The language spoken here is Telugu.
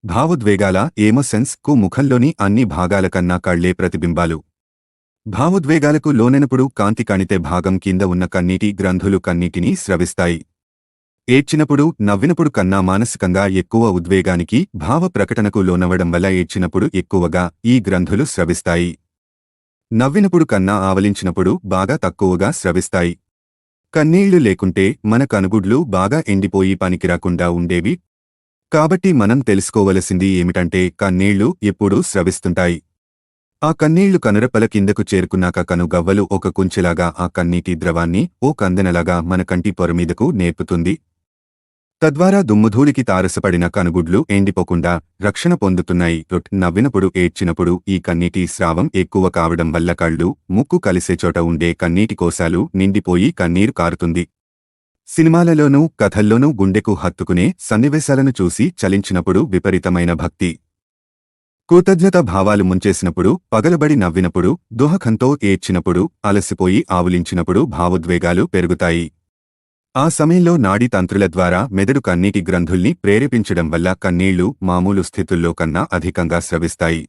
భావోద్వేగాల ఎమోషన్స్ కు ముఖంలోని అన్ని భాగాల కన్నా కళ్లే ప్రతిబింబాలు. భావోద్వేగాలకు లోనైనప్పుడు కాంతి కణితే భాగం కింద ఉన్న కన్నీటి గ్రంథులు కన్నీటిని స్రవిస్తాయి. ఏడ్చినప్పుడు, నవ్వినప్పుడు కన్నా మానసికంగా ఎక్కువ ఉద్వేగానికి, భావ ప్రకటనకు లోనవడం వల్ల ఏడ్చినప్పుడు ఎక్కువగా ఈ గ్రంథులు స్రవిస్తాయి. నవ్వినప్పుడు కన్నా ఆవలించినప్పుడు బాగా తక్కువగా స్రవిస్తాయి. కన్నీళ్లు లేకుంటే మన కనుగుడ్లు బాగా ఎండిపోయి పనికిరాకుండా ఉండేవి. కాబట్టి మనం తెలుసుకోవలసింది ఏమిటంటే కన్నీళ్లు ఎప్పుడూ స్రవిస్తుంటాయి. ఆ కన్నీళ్లు కనురెప్పల కిందకు చేరుకున్నాక కనుగవ్వలు ఒక కుంచెలాగా ఆ కన్నీటి ద్రవాన్ని ఓ కందెనలాగా మన కంటి పొరమీదకు నేర్పుతుంది. తద్వారా దుమ్ముధూళికి తారసపడిన కనుగుడ్లు ఎండిపోకుండా రక్షణ పొందుతున్నాయి. నవ్వినప్పుడు, ఏడ్చినప్పుడు ఈ కన్నీటి స్రావం ఎక్కువ కావడం వల్ల కళ్ళు, ముక్కు కలిసే చోట ఉండే కన్నీటి కోశాలు నిండిపోయి కన్నీరు కారుతుంది. సినిమాలలోనూ కథల్లోనూ గుండెకు హత్తుకునే సన్నివేశాలను చూసి చలించినప్పుడు, విపరీతమైన భక్తి, కృతజ్ఞత భావాలు ముంచేసినప్పుడు, పగలబడి నవ్వినప్పుడు, దుహకంతో ఏడ్చినప్పుడు, అలసిపోయి ఆవులించినప్పుడు భావోద్వేగాలు పెరుగుతాయి. ఆ సమయంలో నాడీ తంత్రుల ద్వారా మెదడు కన్నీటి గ్రంథుల్ని ప్రేరేపించడం వల్ల కన్నీళ్లు మామూలు స్థితుల్లో కన్నా అధికంగా స్రవిస్తాయి.